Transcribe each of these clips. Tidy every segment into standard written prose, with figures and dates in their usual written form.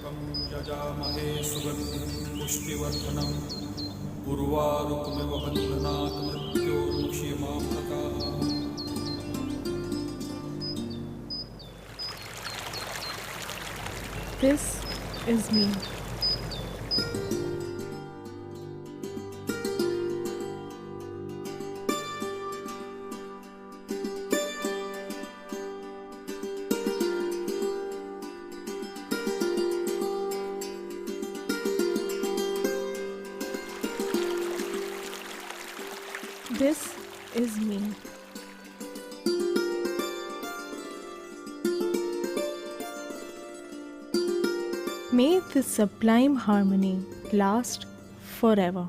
त्र्यम्बकं यजामहे सुगन्धिं पुष्टिवर्धनम् उर्वारुकमिव बन्धनात् मृत्योर्मुक्षीयमामृताः। This is me. This is me. May this sublime harmony last forever.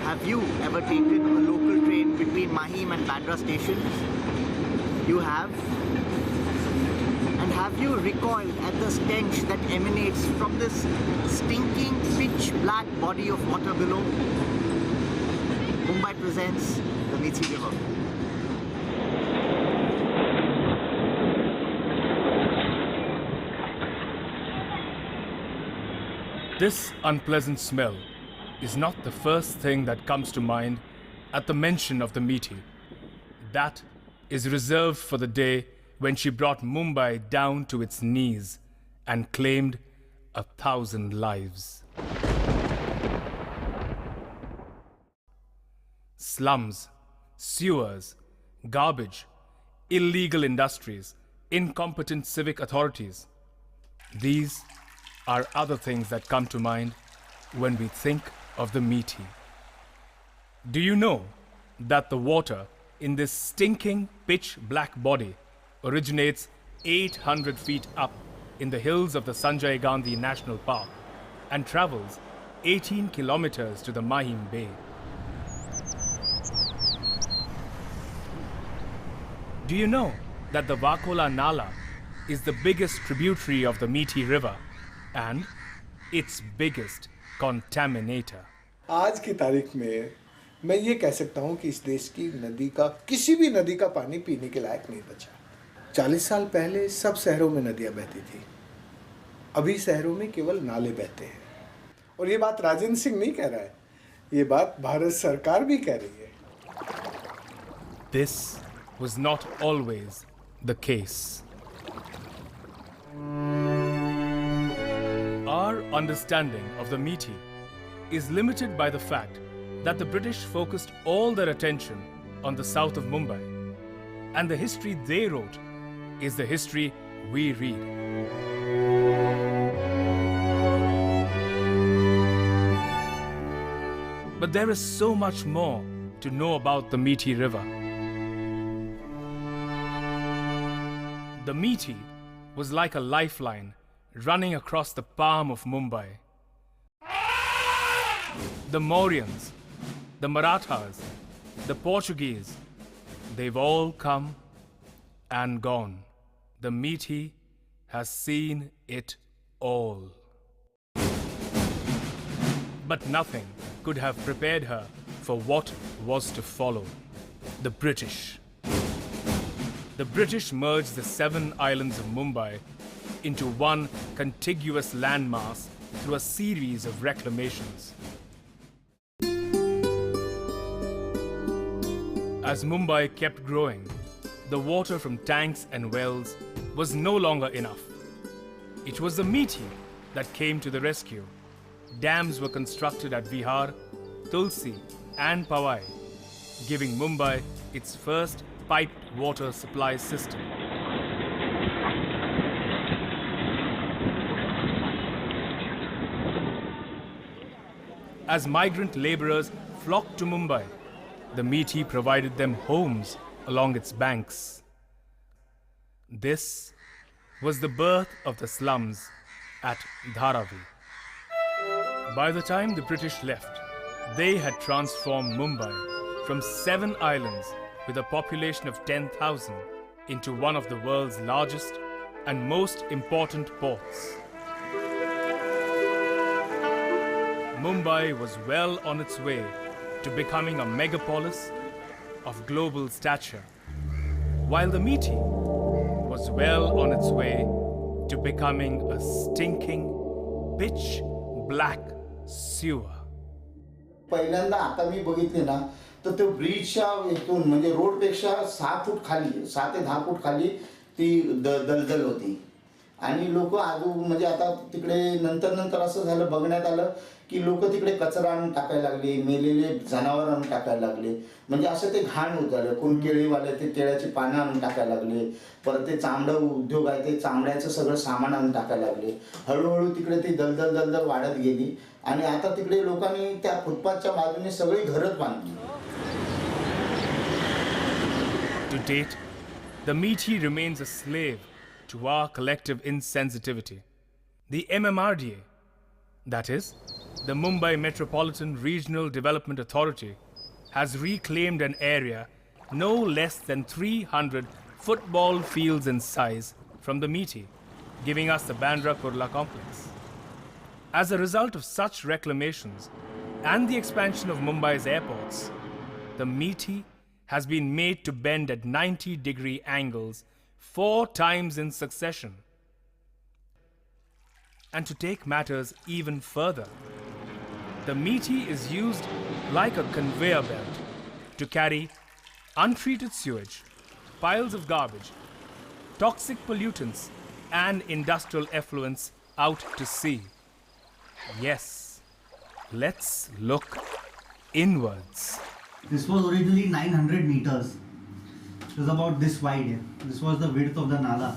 Have you ever taken a local train between Mahim and Bandra stations? You have? And have you recoiled at the stench that emanates from this stinking pitch black body of water below? Mumbai presents the Mithi River. This unpleasant smell is not the first thing that comes to mind at the mention of the Mithi. That is reserved for the day when she brought Mumbai down to its knees and claimed 1,000 lives. Slums, sewers, garbage, illegal industries, incompetent civic authorities. These are other things that come to mind when we think of the Mithi. Do you know that the water in this stinking pitch black body originates 800 feet up in the hills of the Sanjay Gandhi National Park and travels 18 kilometers to the Mahim Bay? Do you know that the Chokhawala Nala is the biggest tributary of the Mithi River and its biggest contaminator? आज की तारीख में मैं ये कह सकता हूँ कि इस देश की नदी का किसी भी नदी का पानी पीने के लायक नहीं बचा। 40 साल पहले सब शहरों में नदियाँ बहती थी, अभी शहरों में केवल नाले बहते हैं। और ये बात राजेंद्र सिंह नहीं कह रहा है, ये बात भारत सरकार भी कह रही है। This was not always the case. Our understanding of the Mithi is limited by the fact that the British focused all their attention on the south of Mumbai, and the history they wrote is the history we read. But there is so much more to know about the Mithi River. The Mithi was like a lifeline running across the palm of Mumbai. The Mauryans, the Marathas, the Portuguese, they've all come and gone. The Mithi has seen it all. But nothing could have prepared her for what was to follow. The British. The British merged the 7 islands of Mumbai into one contiguous landmass through a series of reclamations. As Mumbai kept growing, the water from tanks and wells was no longer enough. It was the Mithi that came to the rescue. Dams were constructed at Vihar, Tulsi and Powai, giving Mumbai its first piped water supply system. As migrant laborers flocked to Mumbai, the Mithi provided them homes along its banks. This was the birth of the slums at Dharavi. By the time the British left, they had transformed Mumbai from 7 islands with a population of 10,000 into one of the world's largest and most important ports. Mumbai was well on its way to becoming a megapolis of global stature, while the Mithi was well on its way to becoming a stinking, pitch black sewer. पहिल्यांदा आता मी बघितले ना तर ते ब्रिजच्या इथून म्हणजे रोडपेक्षा 6 फूट खाली 6 ते 10 फूट खाली ती दलदल होती आणि लोक आजू म्हणजे आता तिकडे नंतर असं झालं बघण्यात आलं की लोक तिकडे कचरा आणून टाकायला लागले, मेलेले जनावर आणून टाकायला लागले, म्हणजे असं ते घाण होत झालं. कोण केळीवाले ते केळ्याची पानं आणून टाकायला लागले, परत ते चामडं उद्योग आहे ते चामड्याचं सगळं सामान आणून टाकायला लागले. हळूहळू तिकडे ती दलदल वाढत गेली आणि आता तिकडे लोकांनी त्या फुटपाथच्या बाजूने सगळी घरच बांधली. To date, the Mithi remains a slave to our collective insensitivity. The MMRDA, that is, the Mumbai Metropolitan Regional Development Authority, has reclaimed an area no less than 300 football fields in size from the Mithi, giving us the Bandra Kurla complex. As a result of such reclamations and the expansion of Mumbai's airports, the Mithi has been made to bend at 90-degree angles 4 times in succession. And to take matters even further, the Mithi is used like a conveyor belt to carry untreated sewage, piles of garbage, toxic pollutants, and industrial effluents out to sea. Yes, let's look inwards. This was originally 900 meters. It was about this wide. This was the width of the Nala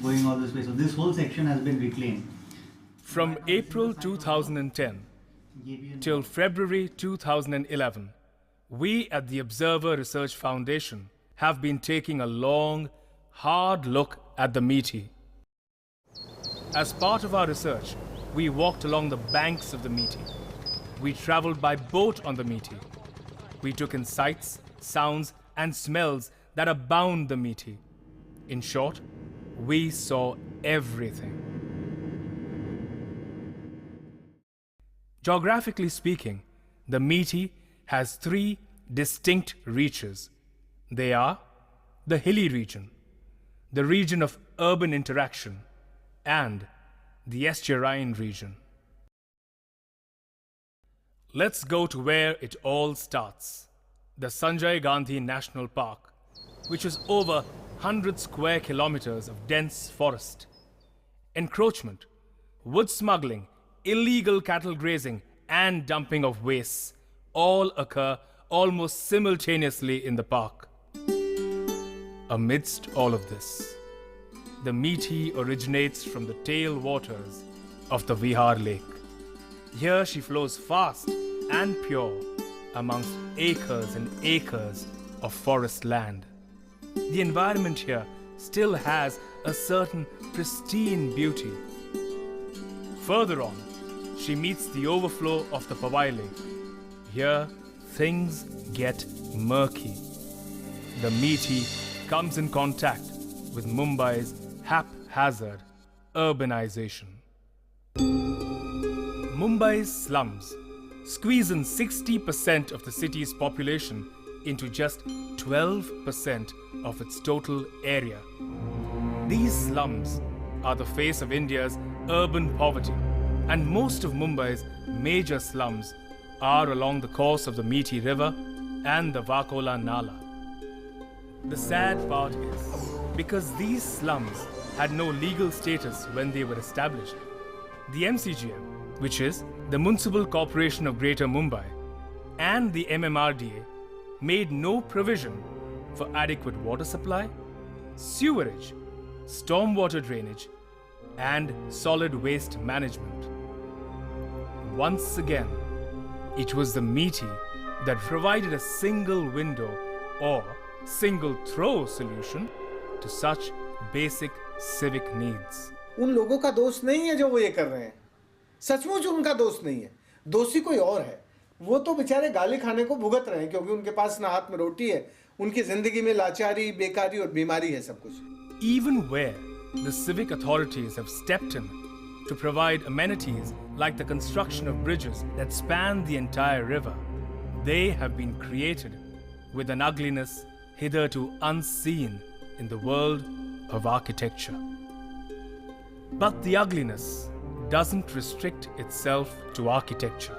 going all this way. So this whole section has been reclaimed. From April 2010 till February 2011, we at the Observer Research Foundation have been taking a long, hard look at the Mithi. As part of our research, we walked along the banks of the Mithi. We traveled by boat on the Mithi. We took in sights, sounds, and smells that abound the Mithi. In short, we saw everything. Geographically speaking, the Mithi has 3 distinct reaches. They are the hilly region, the region of urban interaction, and the estuarine region. Let's go to where it all starts, the Sanjay Gandhi National Park, which is over 100 square kilometers of dense forest. Encroachment, wood smuggling, illegal cattle grazing, and dumping of wastes all occur almost simultaneously in the park. Amidst all of this, the Mithi originates from the tailwaters of the Vihar Lake. Here she flows fast and pure amongst acres and acres of forest land. The environment here still has a certain pristine beauty. Further on, she meets the overflow of the Powai Lake. Here, things get murky. The Mithi comes in contact with Mumbai's haphazard urbanization. Mumbai's slums squeeze in 60% of the city's population into just 12% of its total area. These slums are the face of India's urban poverty, and most of Mumbai's major slums are along the course of the Mithi River and the Vakola Nala. The sad part is, because these slums had no legal status when they were established, the MCGM, which is the Municipal Corporation of Greater Mumbai, and the MMRDA made no provision for adequate water supply, sewerage, stormwater drainage, and solid waste management. Once again, it was the Mithi that provided a single window or single throw solution to such basic civic needs. उन लोगों का दोष नहीं है जो वो ये कर रहे हैं, सचमुच उनका दोष नहीं है, दोषी कोई और है. वो तो बेचारे गाली खाने को भुगत रहे हैं क्योंकि उनके पास ना हाथ में रोटी है, उनकी जिंदगी में लाचारी, बेकारी और बीमारी है सब कुछ. Even where the civic authorities have stepped in to provide amenities like the construction of bridges that span the entire river. They have been created with an ugliness hitherto unseen in the world of architecture. But the ugliness doesn't restrict itself to architecture.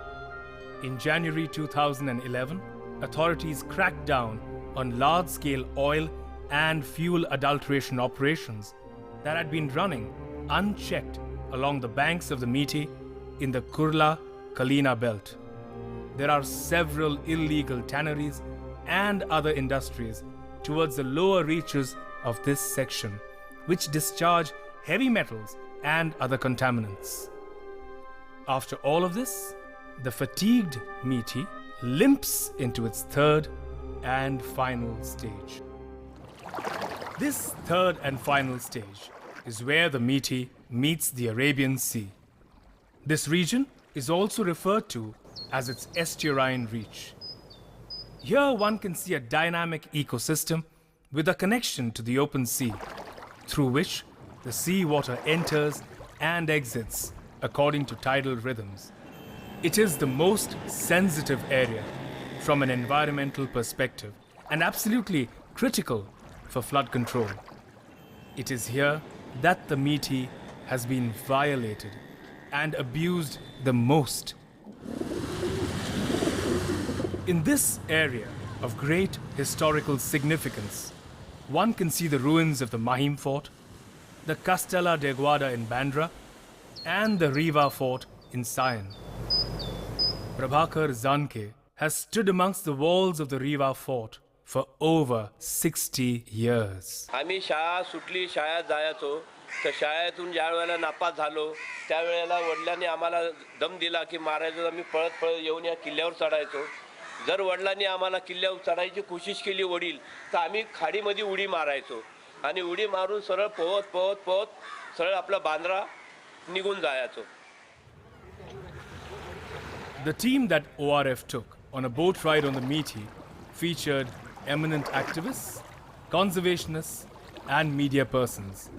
In January 2011, authorities cracked down on large-scale oil and fuel adulteration operations that had been running unchecked along the banks of the Mithi in the Kurla-Kalina belt. There are several illegal tanneries and other industries towards the lower reaches of this section, which discharge heavy metals and other contaminants. After all of this, the fatigued Mithi limps into its third and final stage. This third and final stage is where the Mithi meets the Arabian Sea. This region is also referred to as its estuarine reach. Here one can see a dynamic ecosystem with a connection to the open sea, through which the sea water enters and exits according to tidal rhythms. It is the most sensitive area from an environmental perspective and absolutely critical for flood control. It is here that the Mithi has been violated and abused the most. In this area of great historical significance, one can see the ruins of the Mahim Fort, the Castella de Guarda in Bandra, and the Riva Fort in Sion. Prabhakar Zanke has stood amongst the walls of the Riva Fort for over 60 years. आम्ही शाळा सुटली शाळेत जायचो तर शाळेतून ज्या वेळेला नापास झालो त्यावेळेला वडिलांनी आम्हाला दम दिला की मारायचं आम्ही पळत पळत येऊन या किल्ल्यावर चढायचो जर वडिलांनी आम्हाला किल्ल्यावर चढायची कोशिश केली वडील तर आम्ही खाडीमध्ये उडी मारायचो आणि उडी मारून सरळ पोहत पोहत पोहत सरळ आपला बांद्रा निघून जायचो. The team that ORF took on a boat ride on the Mithi featured eminent activists, conservationists, and media persons.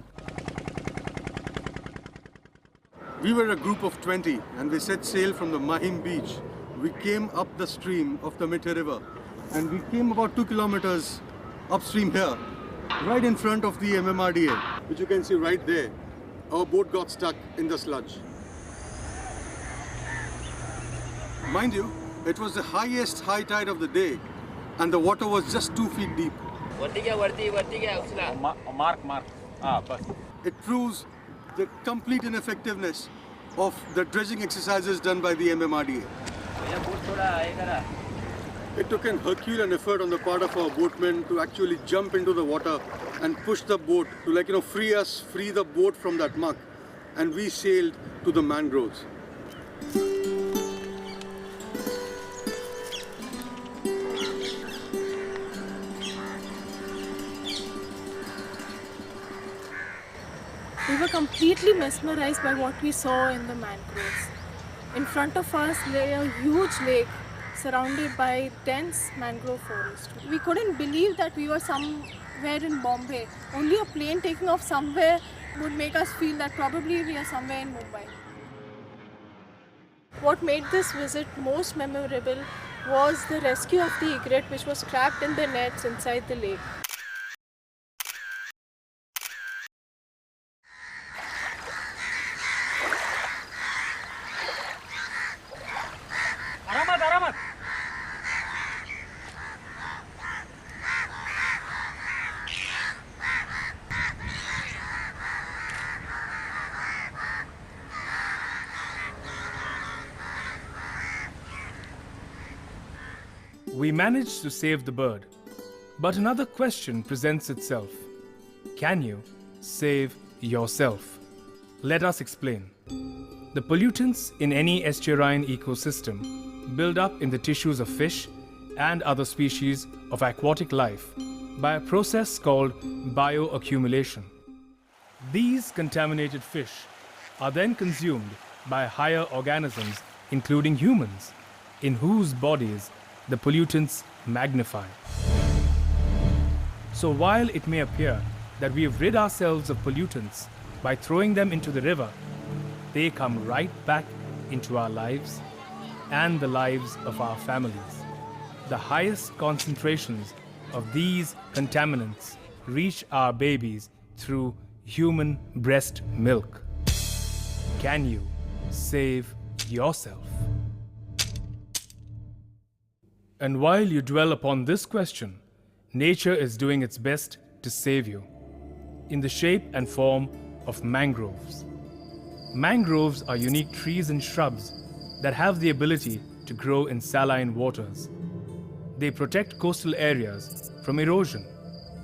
We were a group of 20 and we set sail from the Mahim beach. We came up the stream of the Mithi river and we came about 2 kilometers upstream here, right in front of the MMRDA, which you can see right there. Our boat got stuck in the sludge. Mind you, it was the highest high tide of the day and the water was just 2 feet deep. It proves the complete ineffectiveness of the dredging exercises done by the MMRDA. It took an Herculean effort on the part of our boatmen to actually jump into the water and push the boat to free the boat from that muck, and we sailed to the Mangroves. We were completely mesmerized by what we saw in the mangroves. In front of us lay a huge lake surrounded by dense mangrove forest. We couldn't believe that we were somewhere in Bombay. Only a plane taking off somewhere would make us feel that probably we are somewhere in Mumbai. What made this visit most memorable was the rescue of the egret, which was trapped in the nets inside the lake. We managed to save the bird, but another question presents itself. Can you save yourself? Let us explain. The pollutants in any estuarine ecosystem build up in the tissues of fish and other species of aquatic life by a process called bioaccumulation. These contaminated fish are then consumed by higher organisms, including humans, in whose bodies the pollutants magnify. So while it may appear that we have rid ourselves of pollutants by throwing them into the river, they come right back into our lives and the lives of our families. The highest concentrations of these contaminants reach our babies through human breast milk. Can you save yourself? And while you dwell upon this question, nature is doing its best to save you in the shape and form of mangroves. Mangroves are unique trees and shrubs that have the ability to grow in saline waters. They protect coastal areas from erosion,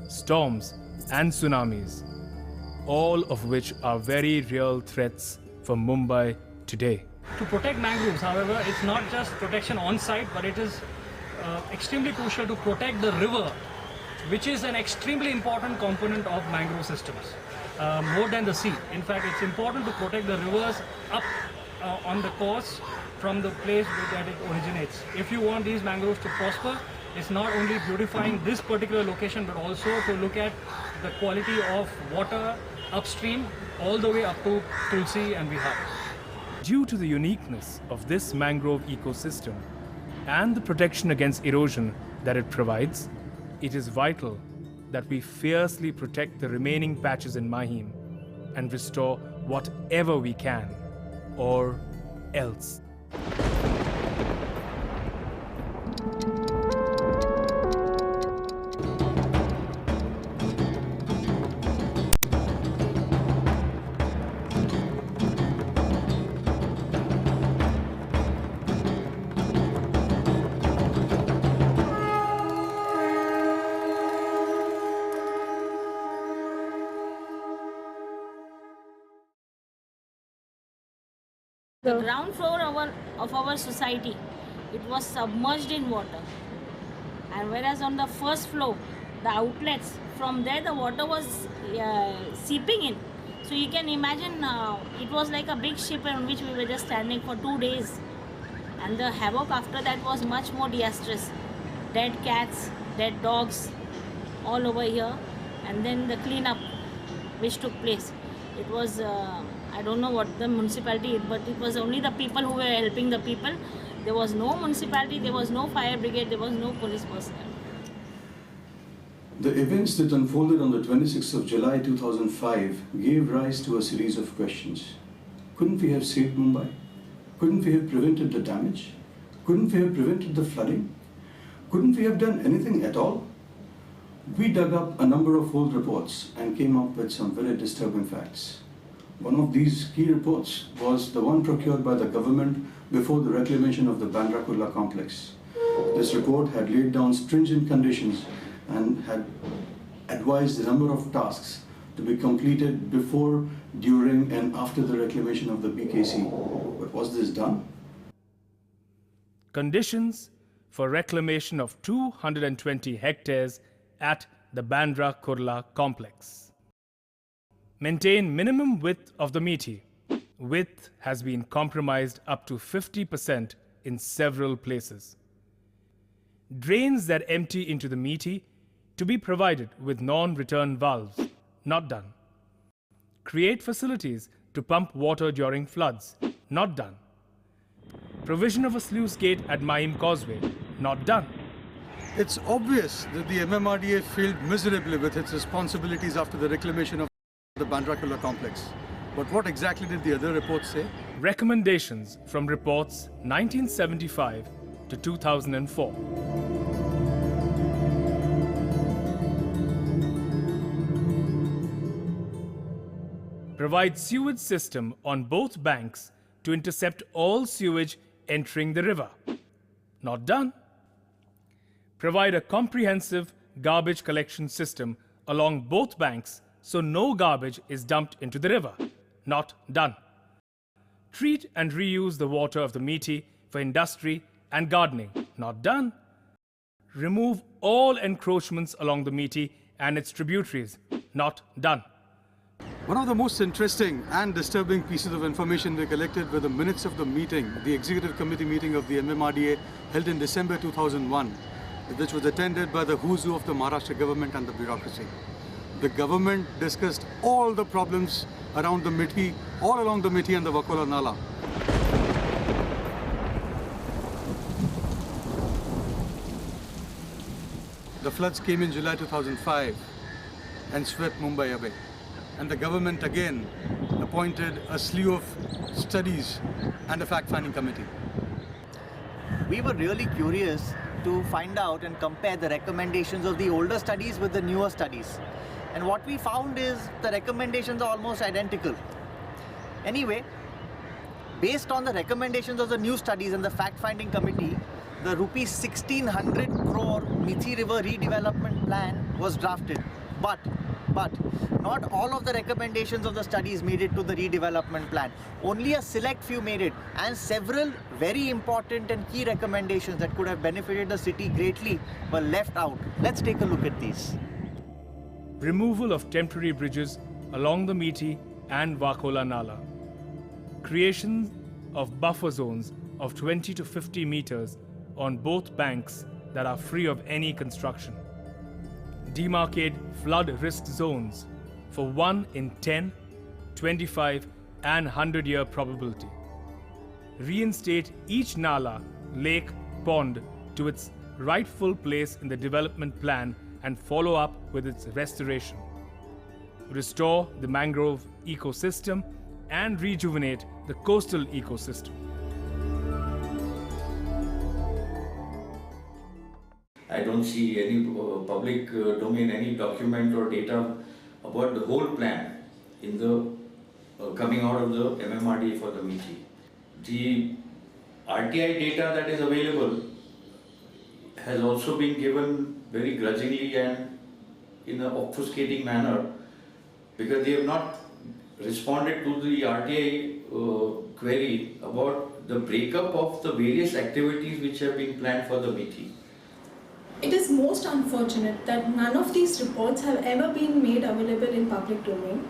storms, and tsunamis, all of which are very real threats for Mumbai today. To protect mangroves, however, it's not just protection on site, but it is extremely crucial to protect the river, which is an extremely important component of mangrove systems, more than the sea. In fact, it's important to protect the rivers up on the coast from the place that it originates. If you want these mangroves to prosper, it's not only beautifying this particular location, but also to look at the quality of water upstream all the way up to Tulsi and Bihar. Due to the uniqueness of this mangrove ecosystem and the protection against erosion that it provides, it is vital that we fiercely protect the remaining patches in Mahim and restore whatever we can, or else. The ground floor of our society, it was submerged in water, and whereas on the first floor, the outlets, from there the water was seeping in. So you can imagine it was like a big ship on which we were just standing for 2 days, and the havoc after that was much more disastrous. Dead cats, dead dogs all over here, and then the cleanup which took place. It was I don't know what the municipality, but it was only the people who were helping the people. There was no municipality, there was no fire brigade, there was no police personnel. The events that unfolded on the 26th of July 2005 gave rise to a series of questions. Couldn't we have saved Mumbai? Couldn't we have prevented the damage? Couldn't we have prevented the flooding? Couldn't we have done anything at all? We dug up a number of old reports and came up with some very disturbing facts. One of these key reports was the one procured by the government before the reclamation of the Bandra Kurla complex. This report had laid down stringent conditions and had advised a number of tasks to be completed before, during, and after the reclamation of the BKC. But was this done? Conditions for reclamation of 220 hectares at the Bandra Kurla complex. Maintain minimum width of the Mithi. Width has been compromised up to 50% in several places. Drains that empty into the Mithi to be provided with non-return valves. Not done. Create facilities to pump water during floods. Not done. Provision of a sluice gate at Mahim Causeway. Not done. It's obvious that the MMRDA failed miserably with its responsibilities after the reclamation of the Bandra Kurla complex. But what exactly did the other reports say? Recommendations from reports 1975 to 2004. Provide sewage system on both banks to intercept all sewage entering the river. Not done. Provide a comprehensive garbage collection system along both banks so no garbage is dumped into the river. Not done. Treat and reuse the water of the Mithi for industry and gardening. Not done. Remove all encroachments along the Mithi and its tributaries. Not done. One of the most interesting and disturbing pieces of information we collected were the minutes of the meeting, the executive committee meeting of the MMRDA held in December 2001, which was attended by the who's who of the Maharashtra government and the bureaucracy. The government discussed all the problems around the Mithi, all along the Mithi and the Chokhawala Nala. The floods came in July 2005 and swept Mumbai away. And the government again appointed a slew of studies and a fact-finding committee. We were really curious to find out and compare the recommendations of the older studies with the newer studies. And what we found is the recommendations are almost identical. Anyway, based on the recommendations of the new studies and the fact-finding committee, the rupees 1600 crore Mithi River redevelopment plan was drafted. But not all of the recommendations of the studies made it to the redevelopment plan. Only a select few made it, and several very important and key recommendations that could have benefited the city greatly were left out. Let's take a look at these. Removal of temporary bridges along the Mithi and Chokhawala Nala. Creation of buffer zones of 20 to 50 meters on both banks that are free of any construction. Demarcate flood risk zones for 1 in 10, 25 and 100-year probability. Reinstate each nala, lake, pond to its rightful place in the development plan and follow up with its restoration. Restore the mangrove ecosystem and rejuvenate the coastal ecosystem. I don't see any public domain, any document or data about the whole plan in the coming out of the MMRD for the Mithi. The RTI data that is available has also been given very grudgingly and in an obfuscating manner, because they have not responded to the RTI query about the breakup of the various activities which have been planned for the Mithi. It is most unfortunate that none of these reports have ever been made available in public domain,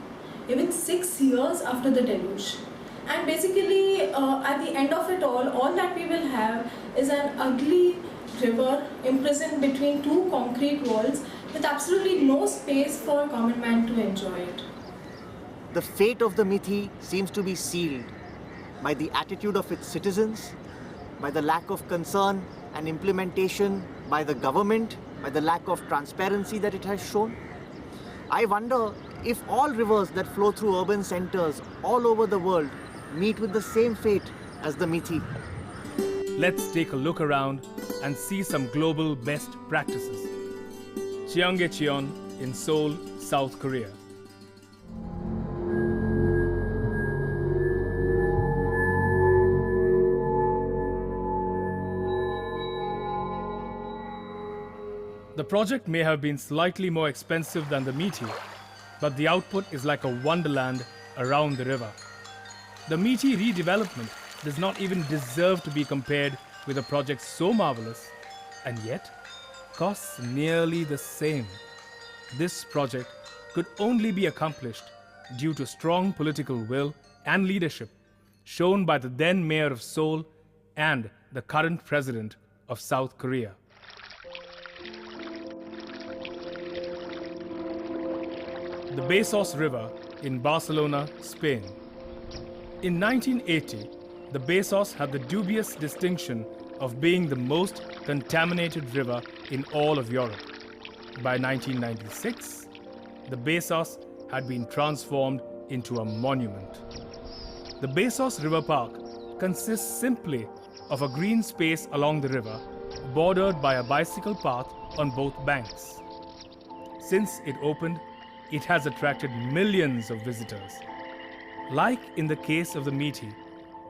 even 6 years after the deluge. And basically, at the end of it all that we will have is an ugly river imprisoned between two concrete walls with absolutely no space for common man to enjoy it. The fate of the Mithi seems to be sealed by the attitude of its citizens, by the lack of concern and implementation by the government, by the lack of transparency that it has shown. I wonder if all rivers that flow through urban centers all over the world meet with the same fate as the Mithi. Let's take a look around and see some global best practices. Cheonggyecheon in Seoul, South Korea. The project may have been slightly more expensive than the Mithi, but the output is like a wonderland around the river. The Mithi redevelopment does not even deserve to be compared with a project so marvelous, and yet costs nearly the same. This project could only be accomplished due to strong political will and leadership shown by the then mayor of Seoul and the current president of South Korea. The Besós River in Barcelona, Spain. In 1980, the Besós had the dubious distinction of being the most contaminated river in all of Europe. By 1996, the Besós had been transformed into a monument. The Besós River Park consists simply of a green space along the river, bordered by a bicycle path on both banks. Since it opened, it has attracted millions of visitors. Like in the case of the Mithi,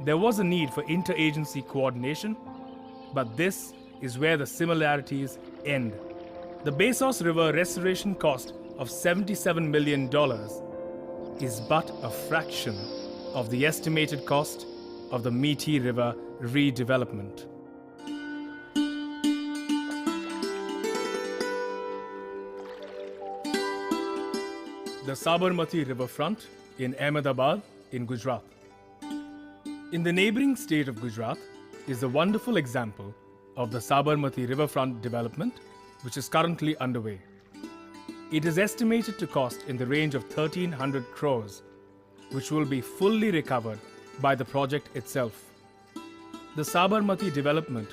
there was a need for interagency coordination, but this is where the similarities end. The Besós River restoration cost of $77 million is but a fraction of the estimated cost of the Mithi River redevelopment. The Sabarmati riverfront in Ahmedabad in Gujarat. In the neighboring state of Gujarat is a wonderful example of the Sabarmati riverfront development, which is currently underway. It is estimated to cost in the range of 1,300 crores. which will be fully recovered by the project itself. The Sabarmati development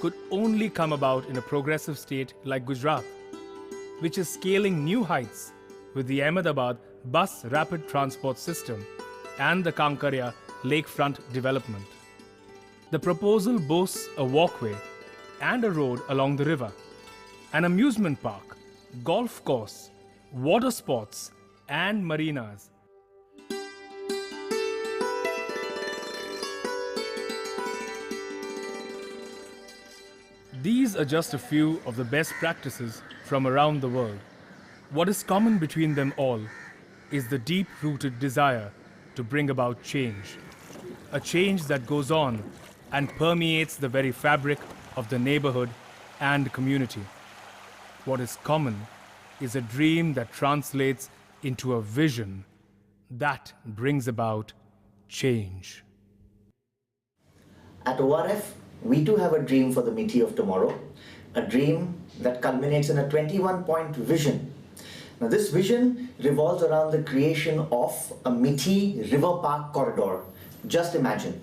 could only come about in a progressive state like Gujarat, which is scaling new heights with the Ahmedabad bus rapid transport system and the Kankarya lakefront development. The proposal boasts a walkway and a road along the river, an amusement park, golf course, water sports, and marinas. These are just a few of the best practices from around the world. What is common between them all is the deep-rooted desire to bring about change. A change that goes on and permeates the very fabric of the neighborhood and community. What is common is a dream that translates into a vision that brings about change. At ORF, we too have a dream for the Mithi of tomorrow, a dream that culminates in a 21-point vision. Now, this vision revolves around the creation of a Mithi River Park corridor. Just imagine,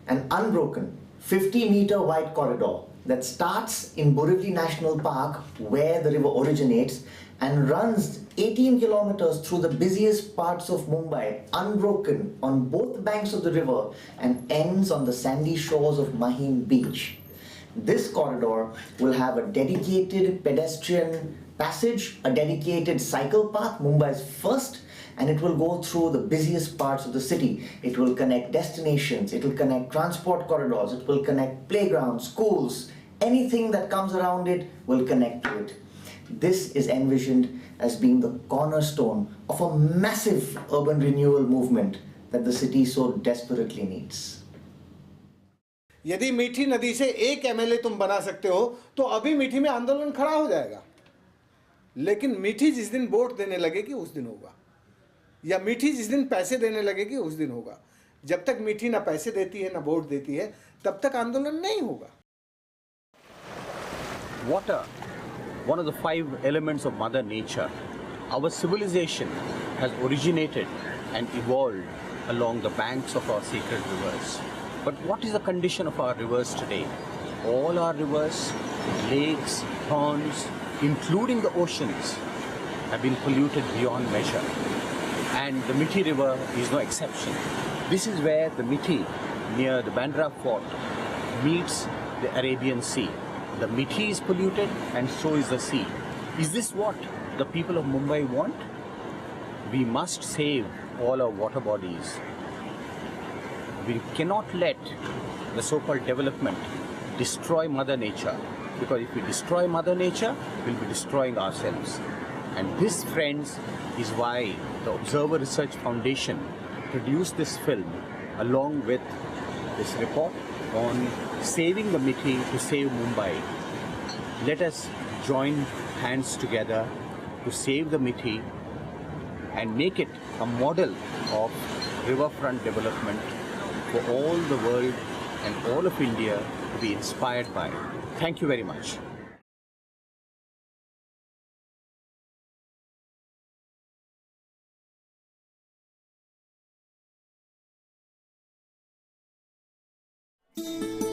an unbroken 50-meter wide corridor that starts in Borivali National Park, where the river originates, and runs 18 kilometers through the busiest parts of Mumbai, unbroken on both banks of the river, and ends on the sandy shores of Mahim Beach. This corridor will have a dedicated pedestrian passage, a dedicated cycle path, Mumbai's first, and it will go through the busiest parts of the city. It will connect destinations, it will connect transport corridors, it will connect playgrounds, schools, anything that comes around it will connect to it. This is envisioned as being the cornerstone of a massive urban renewal movement that the city so desperately needs. यदि मीठी नदी से एक MLA तुम बना सकते हो तो अभी मीठी में आंदोलन खड़ा हो जाएगा, लेकिन मीठी जिस दिन वोट देने लगेगी उस दिन होगा, या मीठी जिस दिन पैसे देने लगेगी उस दिन होगा. जब तक मीठी ना पैसे देती है ना वोट देती है तब तक आंदोलन नहीं होगा. Water, one of the 5 elements of Mother Nature. Our civilization has originated and evolved along the banks of our sacred rivers. But what is the condition of our rivers today? All our rivers, lakes, ponds, including the oceans, have been polluted beyond measure. And the Mithi River is no exception. This is where the Mithi, near the Bandra Fort, meets the Arabian Sea. The Mithi is polluted and so is the sea. Is this what the people of Mumbai want? We must save all our water bodies. We cannot let the so-called development destroy Mother Nature, because if we destroy Mother Nature, we'll be destroying ourselves. And this, friends, is why the Observer Research Foundation produced this film along with this report on saving the Mithi to save Mumbai. Let us join hands together to save the Mithi and make it a model of riverfront development for all the world and all of India to be inspired by. Thank you very much. Thank you.